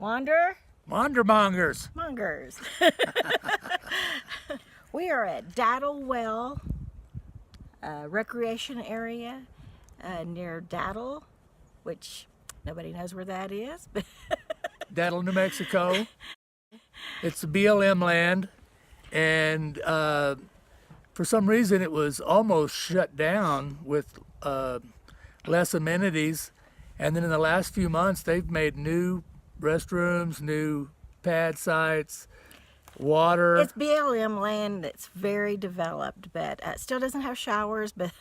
Wandermongers. Mongers. We are at Datil Well Recreation Area near Datil, which nobody knows where that is. Datil, New Mexico. It's the BLM land, and for some reason it was almost shut down with less amenities. And then in the last few months, they've made new restrooms, new pad sites, water. It's BLM land that's very developed, but still doesn't have showers. But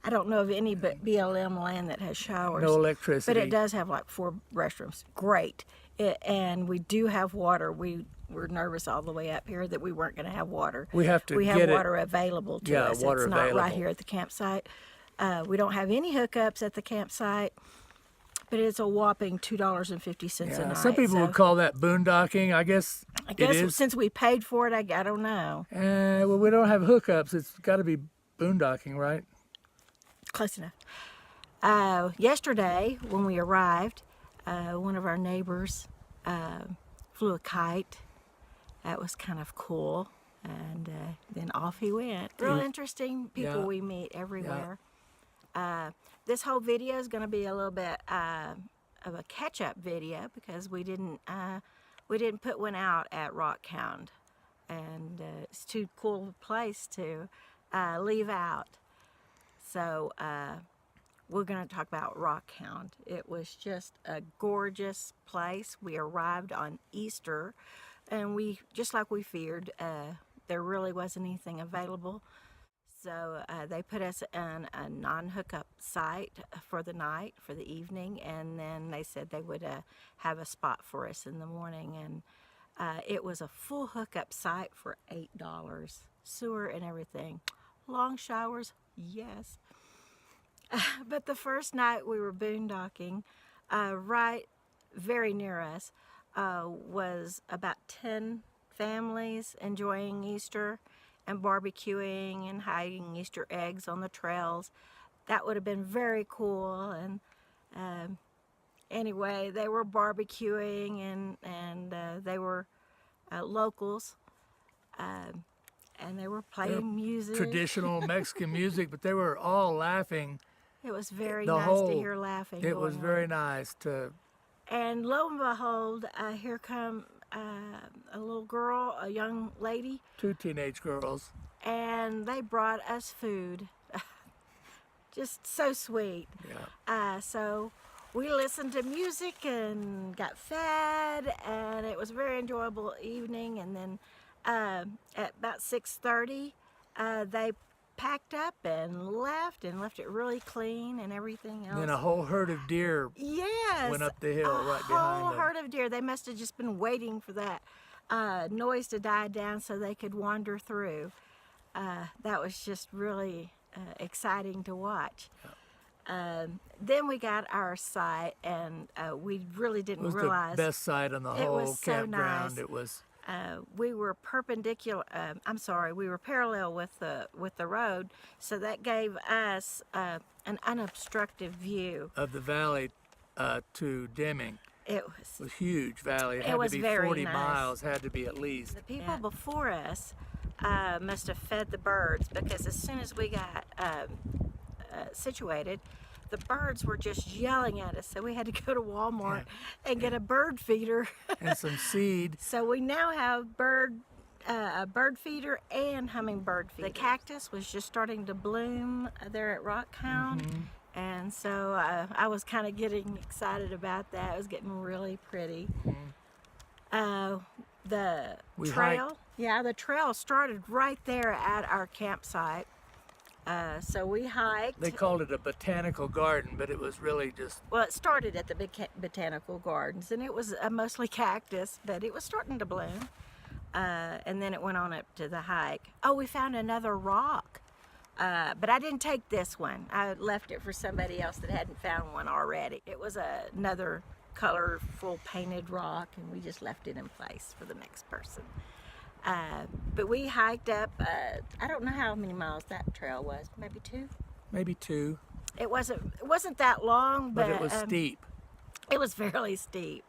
I don't know of any BLM land that has showers. No electricity. But it does have like 4 restrooms. Great. And we do have water. We were nervous all the way up here that we weren't going to have water. We have to We get have water available to us. water it's not available. right here at the campsite. We don't have any hookups at the campsite. But it's a whopping $2.50 a night. Some people would call that boondocking. I guess it is. Since we paid for it, I don't know. Well, we don't have hookups. It's got to be boondocking, right? Close enough. Yesterday, when we arrived, one of our neighbors flew a kite. That was kind of cool. And then off he went. Real interesting people we meet everywhere. This whole video is going to be a little bit of a catch-up video because we didn't put one out at Rockhound, and it's too cool a place to leave out. So we're going to talk about Rockhound. It was just a gorgeous place. We arrived on Easter, and we just like we feared, there really wasn't anything available. So they put us in a non-hookup site for the night, for the evening, and then they said they would have a spot for us in the morning. And it was a full hookup site for $8, sewer and everything. Long showers, yes. But the first night we were boondocking, right very near us was about 10 families enjoying Easter and barbecuing and hiding Easter eggs on the trails. That would have been very cool. And anyway, they were barbecuing, and they were locals, and they were playing music. Traditional Mexican music, but they were all laughing. It was very nice to hear laughing. It was very nice to. And lo and behold, here come a little girl, a young lady. 2 teenage girls. And they brought us food. Just so sweet. Yeah. So we listened to music and got fed, and it was a very enjoyable evening. And then at about 6:30, they packed up and left it really clean and everything else. And then a whole herd of deer went up the hill right behind them. A whole herd of deer. They must have just been waiting for that noise to die down so they could wander through. That was just really exciting to watch. Then we got our site, and we really didn't realize. It was the best site on the whole campground. Nice. It was. We were perpendicular. We were parallel with the road, so that gave us an unobstructed view Of the valley to Deming. It was a huge valley. It had to be 40 miles. Had to be at least. The people before us must have fed the birds, because as soon as we got situated, the birds were just yelling at us, so we had to go to Walmart and get a bird feeder and some seed. So we now have a bird feeder and hummingbird feeder. The cactus was just starting to bloom there at Rockhound, and so I was kind of getting excited about that. It was getting really pretty. The trail started right there at our campsite. So we hiked. They called it a botanical garden, but it was really just. Well, it started at the botanical gardens, and it was mostly cactus, but it was starting to bloom. And then it went on up to the hike. Oh, we found another rock, but I didn't take this one. I left it for somebody else that hadn't found one already. It was another colorful painted rock, and we just left it in place for the next person. But we hiked up, I don't know how many miles that trail was, maybe 2? Maybe 2. It wasn't that long, but it was steep. It was fairly steep.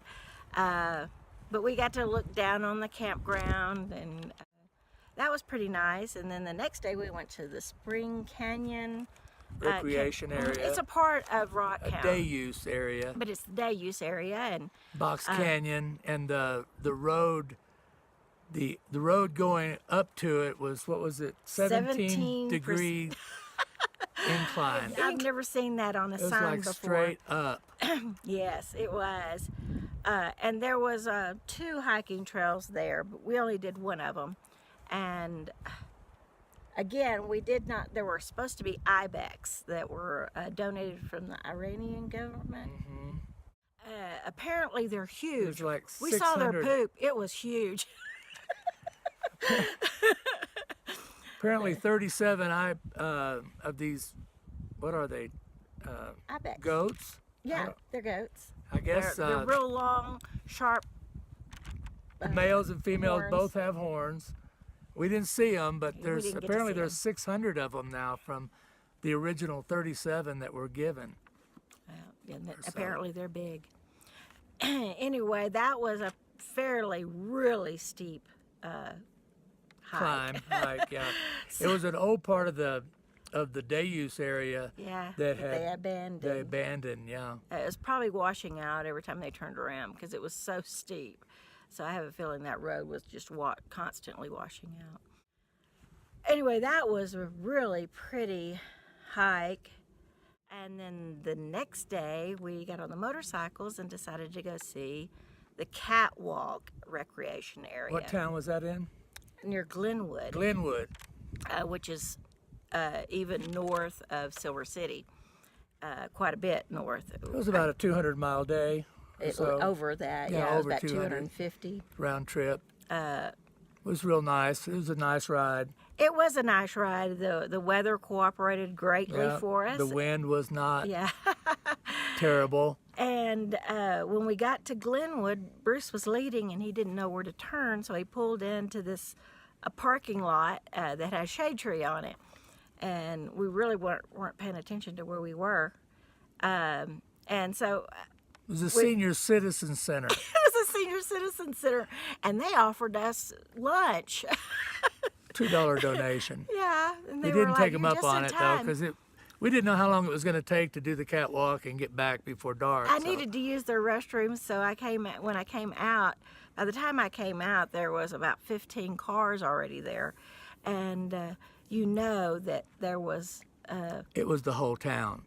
But we got to look down on the campground, and that was pretty nice. And then the next day we went to the Spring Canyon Recreation area. It's a part of A Rockhound, day use area. but it's the day use area. And Box Canyon, and the road, the road going up to it was, what was it, 17 degree incline. I've never seen that on a It was sign like before. straight up. Yes, it was. And there was 2 hiking trails there, but we only did one of them. And again, we did not, there were supposed to be ibex that were donated from the Iranian government. Apparently they're huge. There's like We saw their 600. poop. It was huge. Apparently 37 of these, what are they, Ibex. goats? Yeah, they're goats. I guess They're real long, sharp. males and females horns. both have horns. We didn't see them, but there's didn't get to apparently see there's 'em. 600 of them now from the original 37 that were given. And apparently they're big. Anyway, that was a fairly, really steep hike. Climb, hike, yeah. It was an old part of the day use area Yeah, that they had abandoned. they abandoned, yeah. It was probably washing out every time they turned around because it was so steep. So I have a feeling that road was just constantly washing out. Anyway, that was a really pretty hike. And then the next day, we got on the motorcycles and decided to go see the Catwalk Recreation Area. What town was that in? Near Glenwood, Glenwood. which is even north of Silver City, quite a bit north. It was about a 200-mile day or so, Over that, Yeah, yeah, it was over about 200. 250. round trip. It was real nice. It was a nice ride. It was a nice ride. The weather cooperated greatly Yeah, for us. the wind was not Yeah. terrible. And when we got to Glenwood, Bruce was leading and he didn't know where to turn, so he pulled into this a parking lot that had a shade tree on it. And we really weren't paying attention to where we were. And so It was a senior citizen center. it was a senior citizen center, and they offered us lunch. $2 donation. Yeah. And they We were didn't like, take them "You're up just on in it though, time." because we didn't know how long it was going to take to do the catwalk and get back before dark. I so- needed to use their restrooms, so when I came out, by the time I came out, there was about 15 cars already there. And you know that there was, It was the whole town.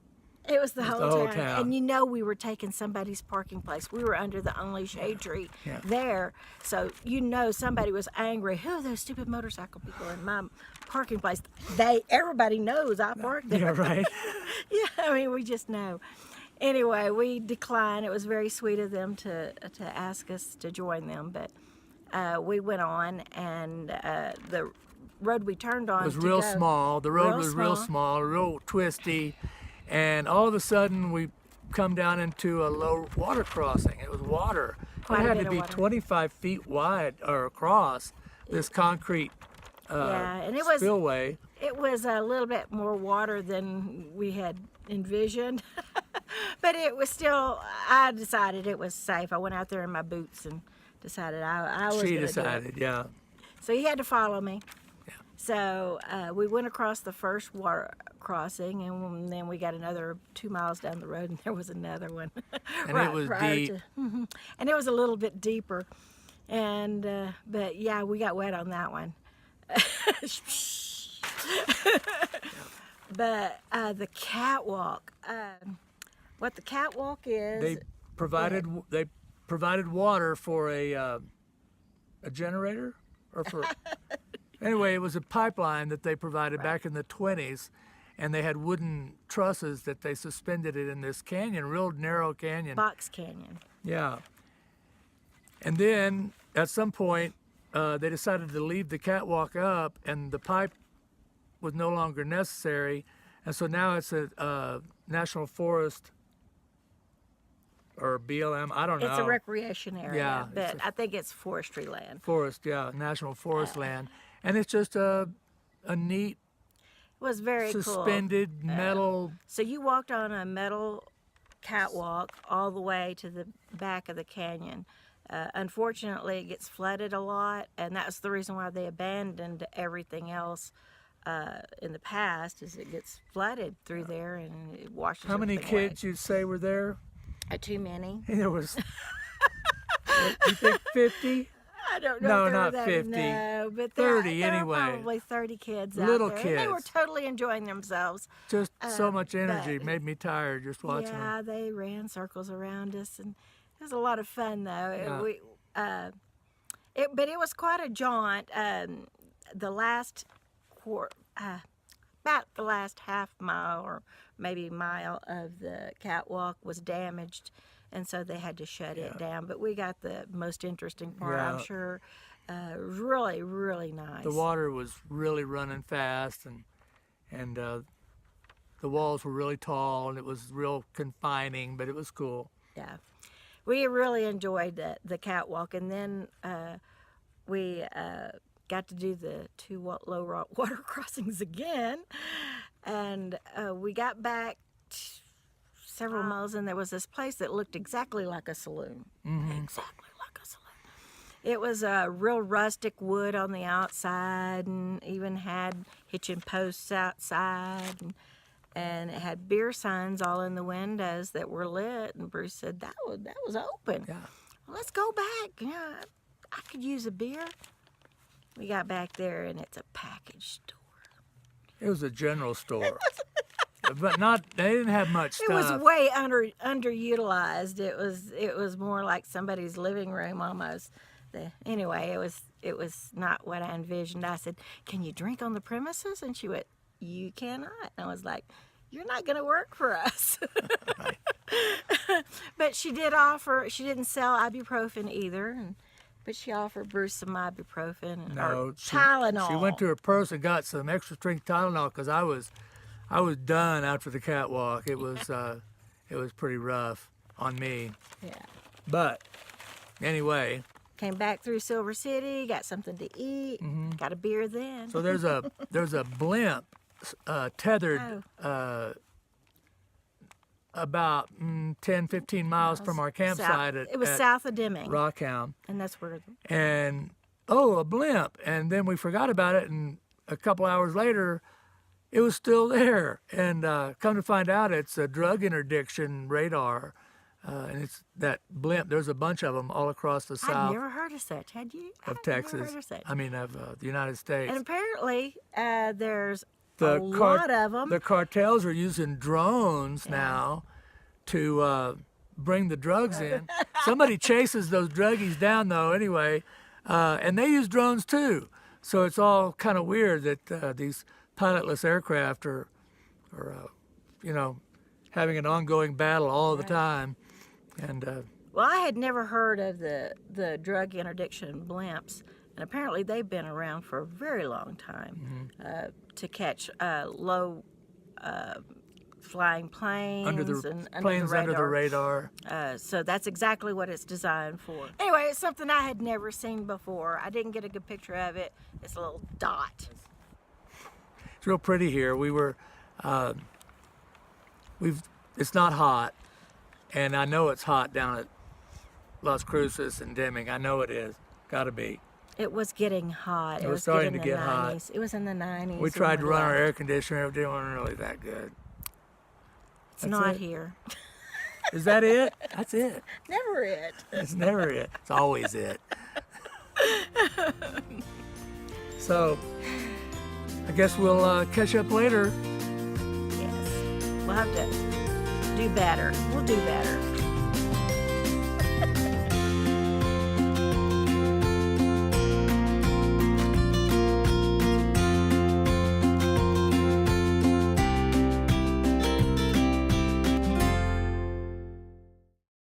it was the whole town. town. And you know we were taking somebody's parking place. We were under the only shade tree Yeah. there. So you know somebody was angry. Who are those stupid motorcycle people in my parking place? Everybody knows I parked there. Yeah, right. Yeah, I mean, we just know. Anyway, we declined. It was very sweet of them to ask us to join them, but we went on, and the road we turned on It was real go- small. The road real was real small, real twisty, and all of a sudden we come down into a low water crossing. It was water. Quite it a had bit to of be water. 25 feet wide or across this concrete Yeah, and it was spillway. It was a little bit more water than we had envisioned, but it was still. I decided it was safe. I went out there in my boots and decided I was. She gonna do it. decided, yeah. So he had to follow me. So we went across the first water crossing, and then we got another 2 miles down the road, and there was another one. And it was deep. And it was a little bit deeper. And but yeah, we got wet on that one. But the catwalk, what the catwalk is, They provided water for a generator or for anyway, it was a pipeline that they provided back in the 20s, and they had wooden trusses that they suspended it in this canyon, real narrow canyon. Box Canyon. Yeah. And then at some point they decided to leave the catwalk up, and the pipe was no longer necessary, and so now it's a national forest or BLM, I don't know. It's a recreation area, Yeah, but I think it's forestry land. Forest, yeah, national forest land, and it's just a neat It was very cool. suspended metal. So you walked on a metal catwalk all the way to the back of the canyon, Unfortunately, it gets flooded a lot, and that's the reason why they abandoned everything else in the past. Is it gets flooded through there and it washes. How many everything away. kids you say were there? Too many. There was, you think 50? I don't know. No, if there were not that, 50. No, but 30 there anyway. were probably 30 kids Little out there. And they were kids. totally enjoying themselves. Just so much energy. but- Made me tired just watching them. Yeah, they ran circles around us, and it was a lot of fun though. Yeah. But it was quite a jaunt. The last about the last half mile or maybe mile of the catwalk was damaged, and so they had to shut it down. But we got the most interesting part, Yeah. I'm sure. Really, really nice. The water was really running fast, and the walls were really tall, and it was real confining, but it was cool. Yeah, we really enjoyed the catwalk, and then we got to do the two low rock water crossings again, and we got back several miles, and there was this place that looked exactly like a saloon. Exactly like a saloon. It was real rustic wood on the outside, and even had hitching posts outside, and it had beer signs all in the windows that were lit. And Bruce said that was open. Yeah. Well, let's go back. Yeah, I could use a beer. We got back there, and it's a package store. It was a general store. But they didn't have much stuff. It was way underutilized. It was more like somebody's living room almost. Anyway, it was not what I envisioned. I said, "Can you drink on the premises?" And she went, "You cannot." And I was like, "You're not going to work for us." But she did offer. She didn't sell ibuprofen either, but she offered Bruce some ibuprofen or Tylenol. She went to her purse and got some extra strength Tylenol because I was done after the catwalk. It was pretty rough on me. Yeah. But anyway, Came back through Silver City, got something to eat, got a beer then. so there's a blimp tethered about 10, 15 miles from our campsite it was at south of Deming, Rockhound. and that's where. And a blimp, and then we forgot about it, and a couple hours later it was still there, and come to find out it's a drug interdiction radar, and it's that blimp. There's a bunch of them all across the I'd south never heard of such. Had you? of I'd never Texas. heard of such. I mean of the United States. And apparently there's a lot of them. The cartels are using drones now to bring the drugs in. Somebody chases those druggies down though anyway, and they use drones too. So it's all kind of weird that these pilotless aircraft are having an ongoing battle all the time. And Well, I had never heard of the drug interdiction blimps, and apparently they've been around for a very long time to catch low flying planes under the radar. So that's exactly what it's designed for. Anyway, it's something I had never seen before. I didn't get a good picture of it. It's a little dot. It's real pretty here. It's not hot, and I know it's hot down at Las Cruces and Deming. I know it is. Got to be. It was getting hot. It was starting to get hot. It was in the 90s. We tried to run our air conditioner. It wasn't really that good. It's not here. Is that it? That's it. Never it. It's never it. It's always it. So, I guess we'll catch up later. Yes. We'll have to do better. We'll do better.